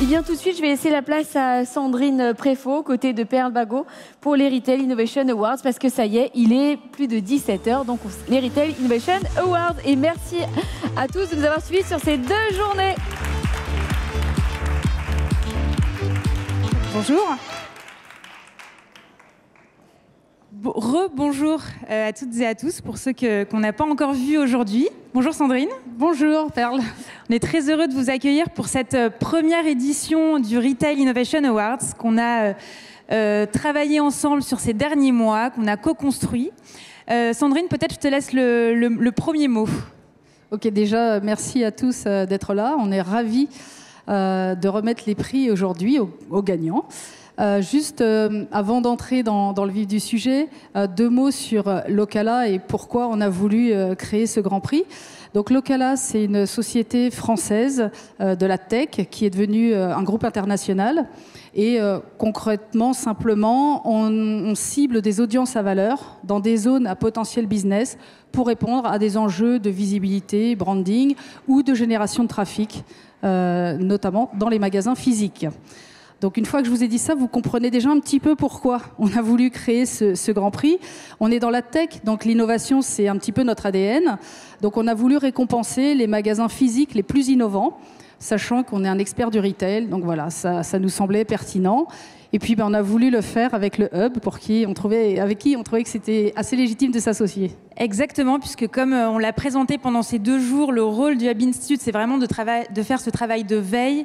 Et bien tout de suite, je vais laisser la place à Sandrine Préfaux, côté de Perle Bagot, pour les Retail Innovation Awards, parce que ça y est, il est plus de 17h, donc les Retail Innovation Awards. Et merci à tous de nous avoir suivis sur ces 2 journées. Bonjour. Rebonjour à toutes et à tous pour ceux qu'on n'a pas encore vus aujourd'hui. Bonjour Sandrine. Bonjour Perle. On est très heureux de vous accueillir pour cette première édition du Retail Innovation Awards qu'on a travaillé ensemble sur ces derniers mois, qu'on a co-construit. Sandrine, peut-être je te laisse le premier mot. Ok, déjà merci à tous d'être là. On est ravis de remettre les prix aujourd'hui aux gagnants. Juste avant d'entrer dans le vif du sujet, 2 mots sur Locala et pourquoi on a voulu créer ce Grand Prix. Donc Locala, c'est une société française de la tech qui est devenue un groupe international. Et concrètement, simplement, on cible des audiences à valeur dans des zones à potentiel business pour répondre à des enjeux de visibilité, branding ou de génération de trafic, notamment dans les magasins physiques. Donc une fois que je vous ai dit ça, vous comprenez déjà un petit peu pourquoi on a voulu créer ce Grand Prix. On est dans la tech, donc l'innovation, c'est un petit peu notre ADN. Donc on a voulu récompenser les magasins physiques les plus innovants, sachant qu'on est un expert du retail. Donc voilà, ça nous semblait pertinent. Et puis on a voulu le faire avec le Hub, avec qui on trouvait que c'était assez légitime de s'associer. Exactement, puisque comme on l'a présenté pendant ces 2 jours, le rôle du Hub Institute, c'est vraiment de faire ce travail de veille,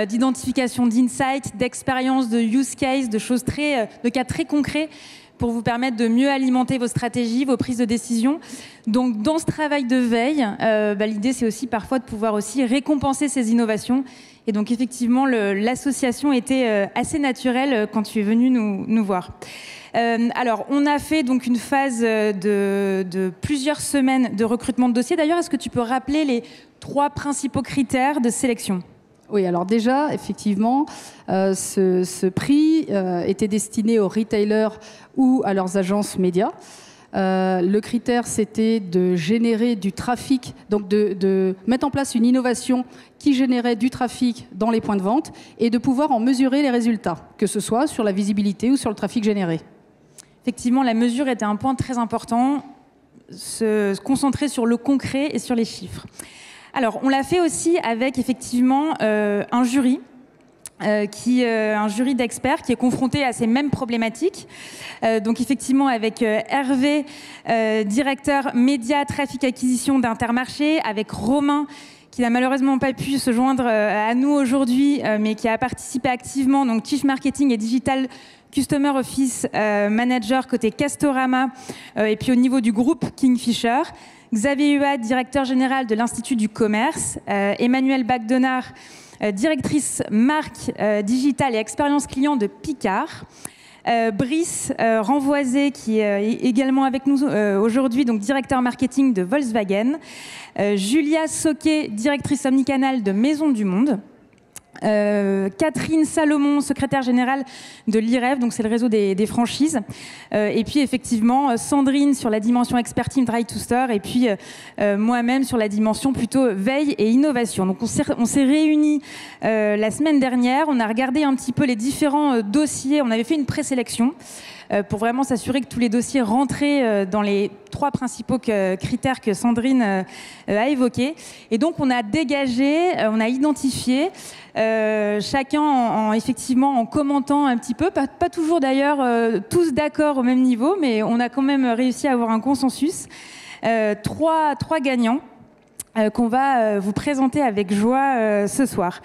d'identification d'insights, d'expérience, de use case, de cas très concrets pour vous permettre de mieux alimenter vos stratégies, vos prises de décision. Donc dans ce travail de veille, l'idée c'est aussi parfois de pouvoir aussi récompenser ces innovations. Et donc effectivement, l'association était assez naturelle quand tu es venu nous voir. Alors, on a fait donc une phase de plusieurs semaines de recrutement de dossiers. D'ailleurs, est-ce que tu peux rappeler les 3 principaux critères de sélection ? Oui, alors déjà, effectivement, ce prix était destiné aux retailers ou à leurs agences médias. Le critère, c'était de générer du trafic, donc de mettre en place une innovation qui générait du trafic dans les points de vente et de pouvoir en mesurer les résultats, que ce soit sur la visibilité ou sur le trafic généré. Effectivement, la mesure était un point très important, se concentrer sur le concret et sur les chiffres. Alors, on l'a fait aussi avec effectivement un jury. Un jury d'experts qui est confronté à ces mêmes problématiques. Donc effectivement avec Hervé, directeur média, trafic, acquisition d'Intermarché, avec Romain, qui n'a malheureusement pas pu se joindre à nous aujourd'hui, mais qui a participé activement, donc Chief Marketing et Digital Customer Office Manager côté Castorama, et puis au niveau du groupe Kingfisher. Xavier Huat, directeur général de l'Institut du Commerce, Emmanuel Bagdonard, directrice marque digitale et expérience client de Picard. Brice Renvoisé, qui est également avec nous aujourd'hui, donc directeur marketing de Volkswagen. Julia Soquet, directrice omnicanal de Maison du Monde. Catherine Salomon, secrétaire générale de l'IREF, donc c'est le réseau des franchises. Et puis effectivement Sandrine sur la dimension expert team Drive to Store, et puis moi-même sur la dimension plutôt veille et innovation. Donc on s'est réunis la semaine dernière, on a regardé un petit peu les différents dossiers, on avait fait une présélection pour vraiment s'assurer que tous les dossiers rentraient dans les 3 principaux critères que Sandrine a évoqués. Et donc on a dégagé, on a identifié chacun effectivement en commentant un petit peu, pas toujours d'ailleurs tous d'accord au même niveau, mais on a quand même réussi à avoir un consensus. 3 gagnants qu'on va vous présenter avec joie ce soir.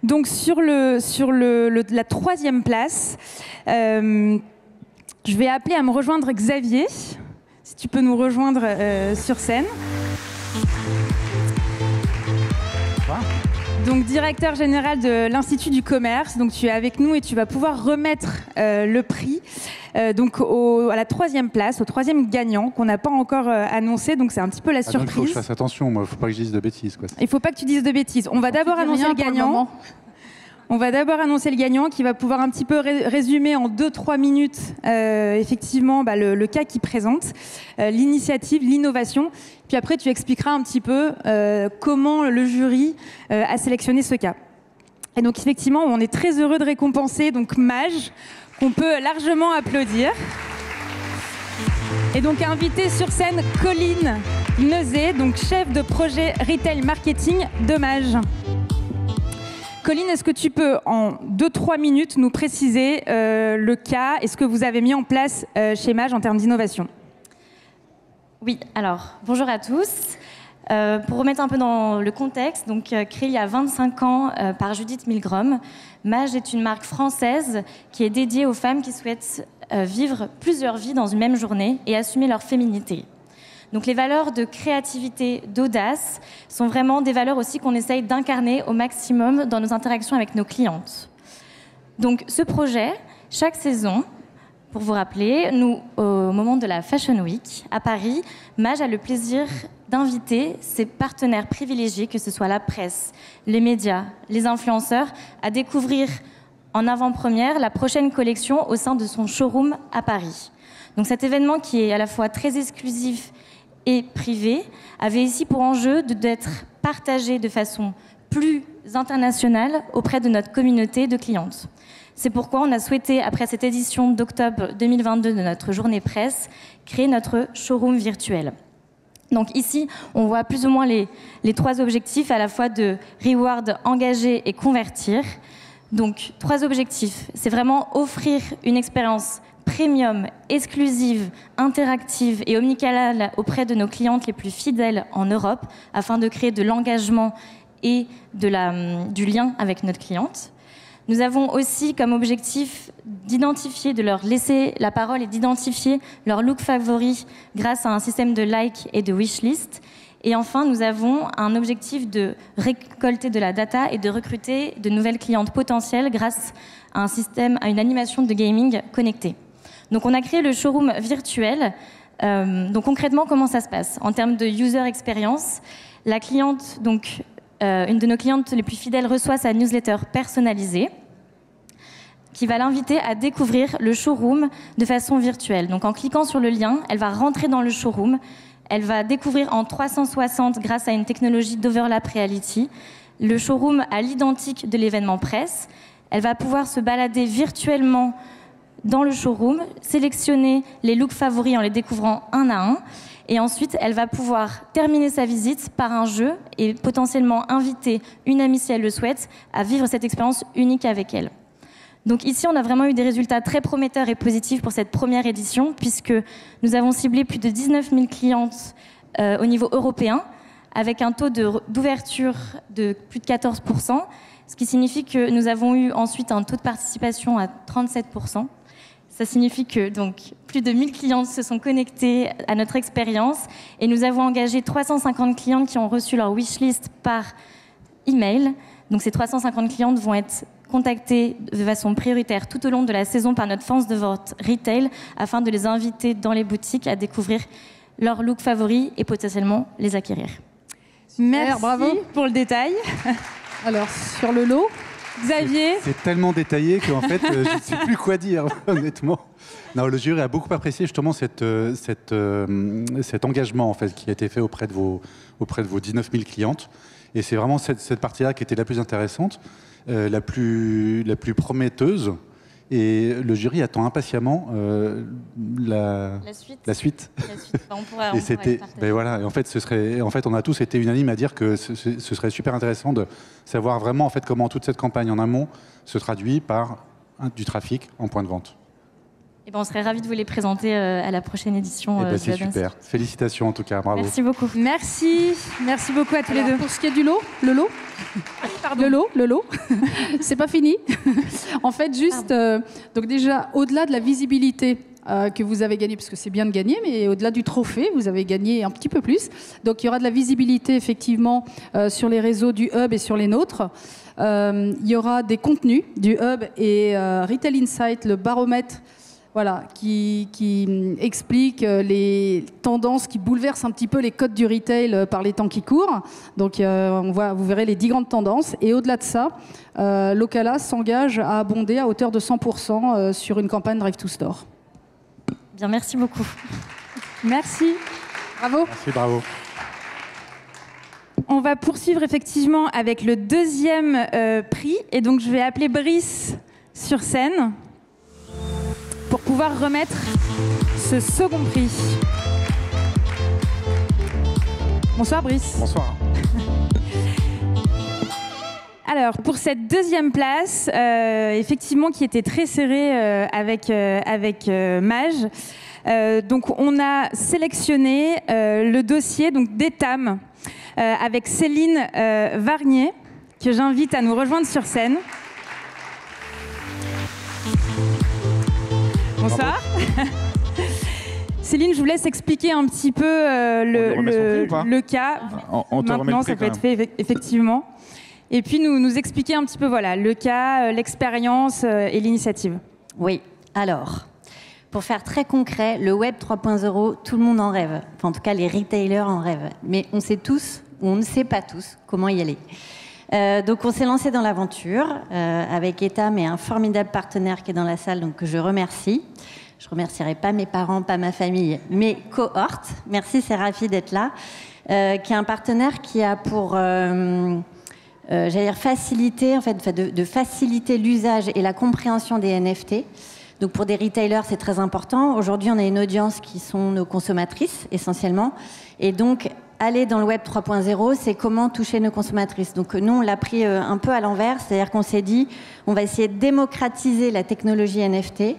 Donc sur la 3e place, je vais appeler à me rejoindre Xavier, si tu peux nous rejoindre sur scène. Donc directeur général de l'Institut du Commerce, donc tu es avec nous et tu vas pouvoir remettre le prix donc à la 3e place, au 3e gagnant qu'on n'a pas encore annoncé, donc c'est un petit peu la surprise. Il faut que je fasse attention, moi, il ne faut pas que je dise de bêtises, quoi. Il ne faut pas que tu dises de bêtises. On va d'abord annoncer le gagnant. On va d'abord annoncer le gagnant qui va pouvoir un petit peu résumer en 2-3 minutes effectivement le cas qu'il présente, l'initiative, l'innovation. Puis après, tu expliqueras un petit peu comment le jury a sélectionné ce cas. Et donc effectivement, on est très heureux de récompenser donc Mage, qu'on peut largement applaudir. Et donc inviter sur scène Colline Neuzet, donc chef de projet Retail Marketing de Mage. Colline, est-ce que tu peux en 2-3 minutes nous préciser le cas et ce que vous avez mis en place chez Mage en termes d'innovation? Oui, alors bonjour à tous. Pour remettre un peu dans le contexte, donc créé il y a 25 ans par Judith Milgrom, Mage est une marque française qui est dédiée aux femmes qui souhaitent vivre plusieurs vies dans une même journée et assumer leur féminité. Donc les valeurs de créativité, d'audace sont vraiment des valeurs aussi qu'on essaye d'incarner au maximum dans nos interactions avec nos clientes. Donc ce projet, chaque saison, pour vous rappeler, nous, au moment de la Fashion Week à Paris, Mage a le plaisir d'inviter ses partenaires privilégiés, que ce soit la presse, les médias, les influenceurs, à découvrir en avant-première la prochaine collection au sein de son showroom à Paris. Donc cet événement qui est à la fois très exclusif et privé avait ici pour enjeu d'être partagé de façon plus internationale auprès de notre communauté de clientes. C'est pourquoi on a souhaité, après cette édition d'octobre 2022 de notre journée presse, créer notre showroom virtuel. Donc ici, on voit plus ou moins les 3 objectifs, à la fois de reward, engager et convertir. Donc 3 objectifs, c'est vraiment offrir une expérience premium, exclusive, interactive et omnicanale auprès de nos clientes les plus fidèles en Europe, afin de créer de l'engagement et du lien avec notre cliente. Nous avons aussi comme objectif d'identifier, de leur laisser la parole et d'identifier leur look favori grâce à un système de like et de wishlist. Et enfin, nous avons un objectif de récolter de la data et de recruter de nouvelles clientes potentielles grâce à un système, à une animation de gaming connectée. Donc on a créé le showroom virtuel. Donc concrètement, comment ça se passe? En termes de user experience, la cliente, donc une de nos clientes les plus fidèles, reçoit sa newsletter personnalisée qui va l'inviter à découvrir le showroom de façon virtuelle. Donc en cliquant sur le lien, elle va rentrer dans le showroom, elle va découvrir en 360 grâce à une technologie d'overlap reality le showroom à l'identique de l'événement presse. Elle va pouvoir se balader virtuellement dans le showroom, sélectionner les looks favoris en les découvrant un à un. Et ensuite, elle va pouvoir terminer sa visite par un jeu et potentiellement inviter une amie, si elle le souhaite, à vivre cette expérience unique avec elle. Donc ici, on a vraiment eu des résultats très prometteurs et positifs pour cette première édition, puisque nous avons ciblé plus de 19 000 clientes au niveau européen, avec un taux d'ouverture de plus de 14%, ce qui signifie que nous avons eu ensuite un taux de participation à 37%. Ça signifie que donc, plus de 1000 clientes se sont connectées à notre expérience et nous avons engagé 350 clientes qui ont reçu leur wishlist par email. Donc ces 350 clientes vont être contactées de façon prioritaire tout au long de la saison par notre force de vente retail afin de les inviter dans les boutiques à découvrir leur look favori et potentiellement les acquérir. Merci bravo pour le détail. Alors, sur le lot, Xavier? C'est tellement détaillé qu'en fait, je ne sais plus quoi dire, honnêtement. Non, le jury a beaucoup apprécié justement cet engagement en fait, qui a été fait auprès de vos 19 000 clientes. Et c'est vraiment cette partie-là qui était la plus intéressante, la plus prometteuse. Et le jury attend impatiemment la suite. On pourra Et c'était, ben voilà. Et en fait, on a tous été unanimes à dire que ce serait super intéressant de savoir vraiment en fait comment toute cette campagne en amont se traduit par du trafic en point de vente. Et ben, on serait ravis de vous les présenter à la prochaine édition. C'est super. Félicitations en tout cas, bravo. Merci beaucoup. Merci beaucoup à tous les deux. pour ce qui est du lot, le lot, c'est pas fini. En fait, juste, donc déjà, au-delà de la visibilité que vous avez gagnée, parce que c'est bien de gagner, mais au-delà du trophée, vous avez gagné un petit peu plus. Donc il y aura de la visibilité, effectivement, sur les réseaux du Hub et sur les nôtres. Il y aura des contenus du Hub et Retail Insight, le baromètre, voilà, qui explique les tendances qui bouleversent un petit peu les codes du retail par les temps qui courent. Donc vous verrez les 10 grandes tendances. Et au-delà de ça, Locala s'engage à abonder à hauteur de 100% sur une campagne Drive to Store. Bien, merci beaucoup. Merci. Bravo. Merci, bravo. on va poursuivre effectivement avec le deuxième prix. Et donc, je vais appeler Brice sur scène pour pouvoir remettre ce second prix. Bonsoir Brice. Bonsoir. Alors, pour cette deuxième place, effectivement, qui était très serrée avec Mage, donc on a sélectionné le dossier d'Etam avec Céline Varnier, que j'invite à nous rejoindre sur scène. Bonsoir. Céline, je vous laisse expliquer un petit peu le cas. On te Maintenant, ça peut être fait effectivement. Et puis nous expliquer un petit peu le cas, l'expérience et l'initiative. Oui, alors, pour faire très concret, le Web 3.0, tout le monde en rêve. Enfin, en tout cas, les retailers en rêvent. Mais on sait tous, ou on ne sait pas tous, comment y aller. Donc on s'est lancé dans l'aventure avec Etam et un formidable partenaire qui est dans la salle, donc que je remercie. Je ne remercierai pas mes parents, pas ma famille, mes cohortes. Merci, c'est Rafi d'être là. Qui est un partenaire qui a pour... j'allais dire faciliter, en fait, de faciliter l'usage et la compréhension des NFT. Donc pour des retailers, c'est très important. Aujourd'hui, on a une audience qui sont nos consommatrices, essentiellement. Et donc, aller dans le Web 3.0, c'est comment toucher nos consommatrices. Donc nous, on l'a pris un peu à l'envers, c'est-à-dire qu'on s'est dit, on va essayer de démocratiser la technologie NFT,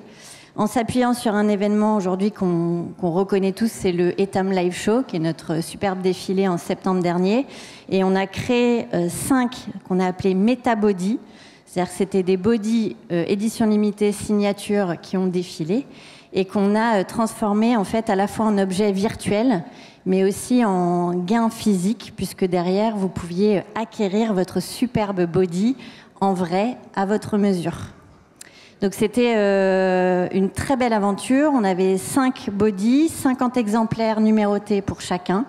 en s'appuyant sur un événement aujourd'hui qu'on reconnaît tous, c'est le Etam Live Show, qui est notre superbe défilé en septembre dernier. Et on a créé 5 qu'on a appelés Metabody. C'est-à-dire que c'était des body édition limitée, signature, qui ont défilé et qu'on a transformé en fait à la fois en objet virtuel, mais aussi en gain physique, puisque derrière, vous pouviez acquérir votre superbe body en vrai, à votre mesure. Donc c'était une très belle aventure. On avait 5 bodies, 50 exemplaires numérotés pour chacun.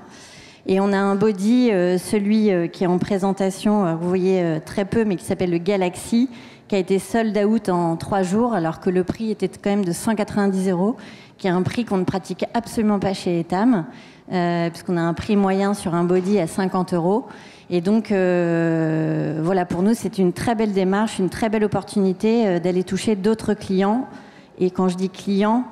Et on a un body, celui qui est en présentation, vous voyez très peu, mais qui s'appelle le Galaxy, qui a été sold out en 3 jours, alors que le prix était quand même de 190 €, qui est un prix qu'on ne pratique absolument pas chez Etam, puisqu'on a un prix moyen sur un body à 50 €. Et donc, voilà, pour nous, c'est une très belle démarche, une très belle opportunité d'aller toucher d'autres clients. Et quand je dis clients,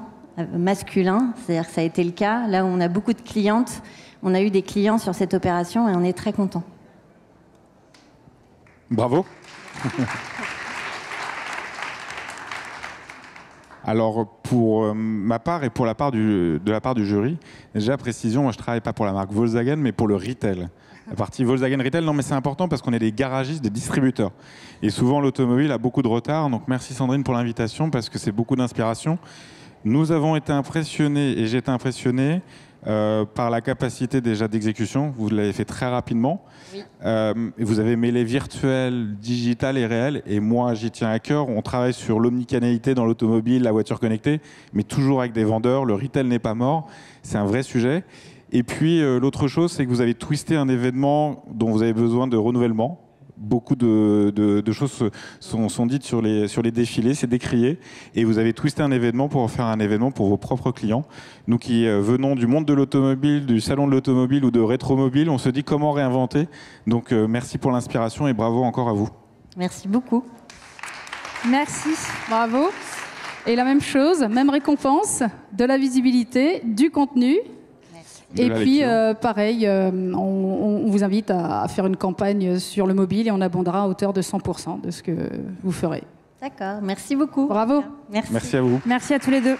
masculins, c'est-à-dire que ça a été le cas, là où on a beaucoup de clientes, on a eu des clients sur cette opération et on est très contents. Bravo. Alors, pour ma part et pour de la part du jury, déjà, précision, moi je ne travaille pas pour la marque Volkswagen, mais pour le retail. La partie Volkswagen Retail, non mais c'est important parce qu'on est des garagistes, des distributeurs. Et souvent l'automobile a beaucoup de retard, donc merci Sandrine pour l'invitation parce que c'est beaucoup d'inspiration. Nous avons été impressionnés, et j'ai été impressionné, par la capacité déjà d'exécution. Vous l'avez fait très rapidement. Oui. Vous avez mêlé virtuel, digital et réel. Et moi, j'y tiens à cœur. On travaille sur l'omnicanalité dans l'automobile, la voiture connectée, mais toujours avec des vendeurs. Le retail n'est pas mort. C'est un vrai sujet. Et puis, l'autre chose, c'est que vous avez twisté un événement dont vous avez besoin de renouvellement. Beaucoup de choses sont dites sur les défilés, c'est décrié. Et vous avez twisté un événement pour en faire un événement pour vos propres clients. Nous qui venons du monde de l'automobile, du salon de l'automobile ou de Rétromobile, on se dit comment réinventer. Donc, merci pour l'inspiration et bravo encore à vous. Merci beaucoup. Merci, bravo. Et la même chose, même récompense, de la visibilité, du contenu. Et puis, pareil, on vous invite à faire une campagne sur le mobile et on abondera à hauteur de 100% de ce que vous ferez. D'accord, merci beaucoup. Bravo. Merci. Merci à vous. Merci à tous les deux.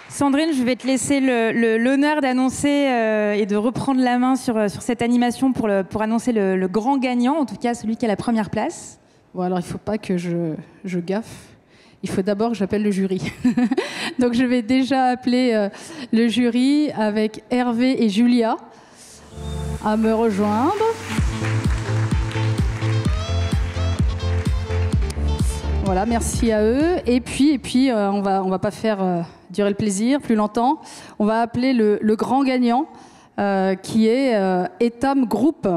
Sandrine, je vais te laisser l'honneur d'annoncer et de reprendre la main sur cette animation pour annoncer le grand gagnant, en tout cas celui qui a la première place. Bon, alors il ne faut pas que je gaffe. Il faut d'abord que j'appelle le jury. Donc je vais déjà appeler le jury avec Hervé et Julia à me rejoindre. Voilà, merci à eux. Et puis on va pas faire durer le plaisir plus longtemps. On va appeler le grand gagnant qui est Etam Group.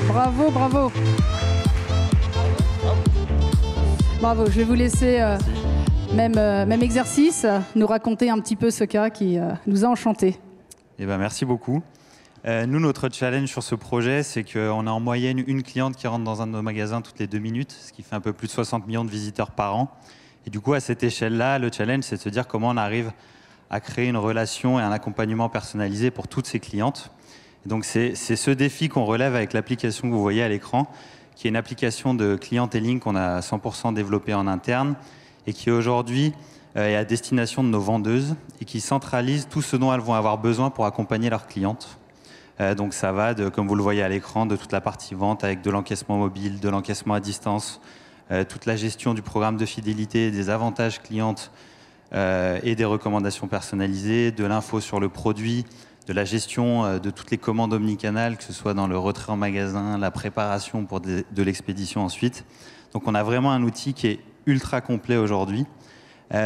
Bravo, bravo. Bravo, je vais vous laisser, même exercice, nous raconter un petit peu ce cas qui nous a enchantés. Eh ben, merci beaucoup. Nous, notre challenge sur ce projet, c'est qu'on a en moyenne une cliente qui rentre dans un de nos magasins toutes les 2 minutes, ce qui fait un peu plus de 60 millions de visiteurs par an. Et du coup, à cette échelle-là, le challenge, c'est de se dire comment on arrive à créer une relation et un accompagnement personnalisé pour toutes ces clientes. Et donc, c'est ce défi qu'on relève avec l'application que vous voyez à l'écran, qui est une application de clienteling qu'on a 100% développée en interne et qui aujourd'hui est à destination de nos vendeuses et qui centralise tout ce dont elles vont avoir besoin pour accompagner leurs clientes. Donc ça va, comme vous le voyez à l'écran, de toute la partie vente avec de l'encaissement mobile, de l'encaissement à distance, toute la gestion du programme de fidélité, des avantages clientes et des recommandations personnalisées, de l'info sur le produit, de la gestion de toutes les commandes omnicanales, que ce soit dans le retrait en magasin, la préparation pour de l'expédition ensuite. Donc on a vraiment un outil qui est ultra complet aujourd'hui.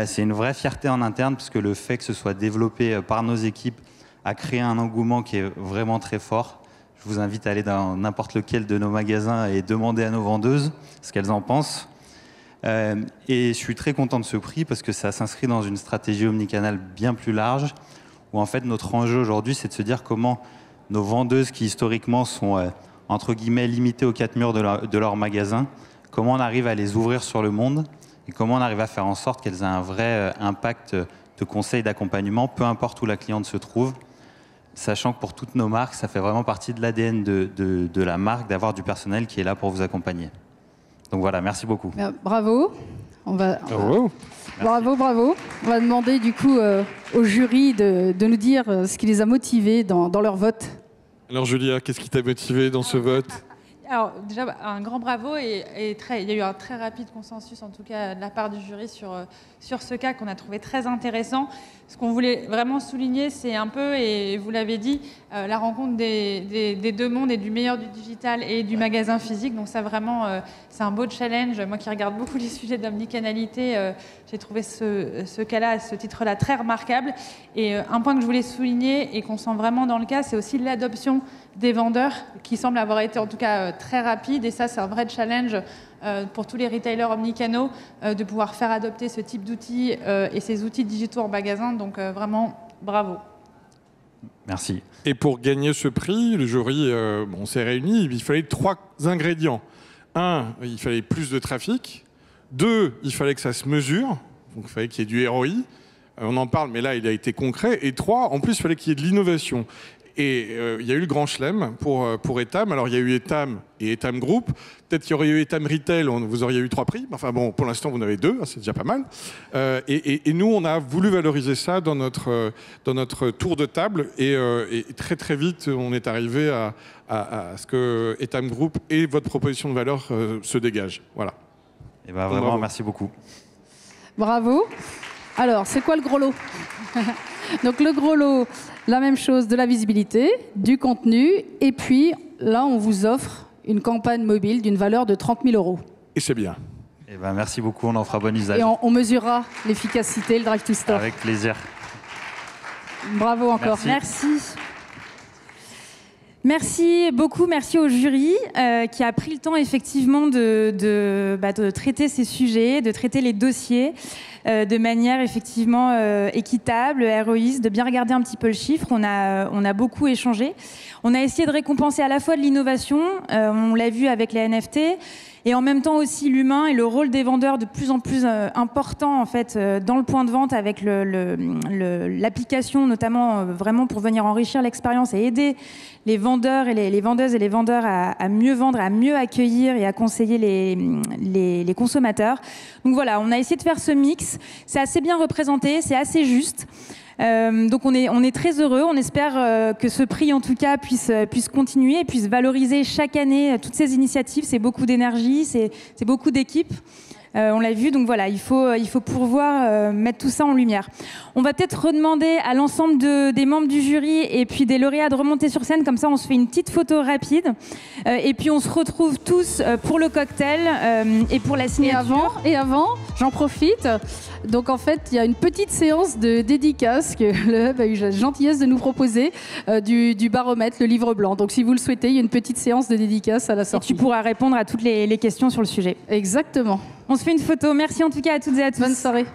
C'est une vraie fierté en interne, parce que le fait que ce soit développé par nos équipes a créé un engouement qui est vraiment très fort. Je vous invite à aller dans n'importe lequel de nos magasins et demander à nos vendeuses ce qu'elles en pensent. Et je suis très content de ce prix, parce que ça s'inscrit dans une stratégie omnicanale bien plus large, où en fait notre enjeu aujourd'hui, c'est de se dire comment nos vendeuses, qui historiquement sont entre guillemets limitées aux 4 murs de leur magasin, comment on arrive à les ouvrir sur le monde, et comment on arrive à faire en sorte qu'elles aient un vrai impact de conseil, d'accompagnement, peu importe où la cliente se trouve, sachant que pour toutes nos marques, ça fait vraiment partie de l'ADN de la marque d'avoir du personnel qui est là pour vous accompagner. Donc voilà, merci beaucoup. Bravo. Bravo. On va demander du coup au jury de nous dire ce qui les a motivés dans leur vote. Alors Julia, qu'est-ce qui t'a motivé dans ce vote ? Alors déjà, un grand bravo il y a eu un très rapide consensus, en tout cas de la part du jury, sur ce cas qu'on a trouvé très intéressant. Ce qu'on voulait vraiment souligner, c'est un peu, et vous l'avez dit, la rencontre des deux mondes, et du meilleur du digital et du magasin physique. Donc ça vraiment, c'est un beau challenge. Moi qui regarde beaucoup les sujets d'omnicanalité, j'ai trouvé ce cas-là, ce titre-là, très remarquable. Et un point que je voulais souligner et qu'on sent vraiment dans le cas, c'est aussi l'adoption des vendeurs, qui semble avoir été en tout cas très rapide. Et ça, c'est un vrai challenge pour tous les retailers omnicanaux, de pouvoir faire adopter ce type d'outils et ces outils digitaux en magasin. Donc vraiment, bravo. Merci. Et pour gagner ce prix, le jury s'est réuni, il fallait 3 ingrédients. 1, il fallait plus de trafic. 2, il fallait que ça se mesure, donc il fallait qu'il y ait du ROI. On en parle, mais là, il a été concret. Et 3, en plus, il fallait qu'il y ait de l'innovation. Et il y a eu le grand chelem pour Etam. Alors, il y a eu Etam et Etam Group. Peut-être qu'il y aurait eu Etam Retail, vous auriez eu 3 prix. Enfin bon, pour l'instant, vous en avez 2, c'est déjà pas mal. Et nous, on a voulu valoriser ça dans notre tour de table. Et très, très vite, on est arrivé à ce que Etam Group et votre proposition de valeur se dégagent. Voilà. Et ben vraiment, bravo. Merci beaucoup. Bravo. Alors, c'est quoi le gros lot? Donc, le gros lot, la même chose, de la visibilité, du contenu, et puis là, on vous offre une campagne mobile d'une valeur de 30 000 €. Et c'est bien. Et ben, merci beaucoup, on en fera bon usage. Et on mesurera l'efficacité, le drive to store. Avec plaisir. Bravo encore. Merci. Merci beaucoup, merci au jury qui a pris le temps effectivement de traiter ces sujets, de traiter les dossiers de manière effectivement équitable, héroïste, de bien regarder un petit peu le chiffre. On a beaucoup échangé. On a essayé de récompenser à la fois de l'innovation, on l'a vu avec les NFT, et en même temps aussi l'humain et le rôle des vendeurs de plus en plus important en fait dans le point de vente, avec l'application notamment vraiment pour venir enrichir l'expérience et aider les vendeurs et les vendeuses et les vendeurs à mieux vendre, à mieux accueillir et à conseiller les consommateurs. Donc voilà, on a essayé de faire ce mix. C'est assez bien représenté, c'est assez juste. Donc on est très heureux. On espère que ce prix en tout cas puisse continuer et puisse valoriser chaque année toutes ces initiatives. C'est beaucoup d'énergie, c'est beaucoup d'équipes. On l'a vu, donc voilà, il faut pouvoir mettre tout ça en lumière. On va peut-être redemander à l'ensemble des membres du jury et puis des lauréats de remonter sur scène, comme ça on se fait une petite photo rapide. Et puis on se retrouve tous pour le cocktail et pour la signature. Et avant, j'en profite. Donc en fait, il y a une petite séance de dédicace que le Hub a eu la gentillesse de nous proposer du baromètre, le livre blanc. Donc si vous le souhaitez, il y a une petite séance de dédicace à la sortie. Et tu pourras répondre à toutes les questions sur le sujet. Exactement. On se fait une photo. Merci en tout cas à toutes et à tous. Bonne soirée.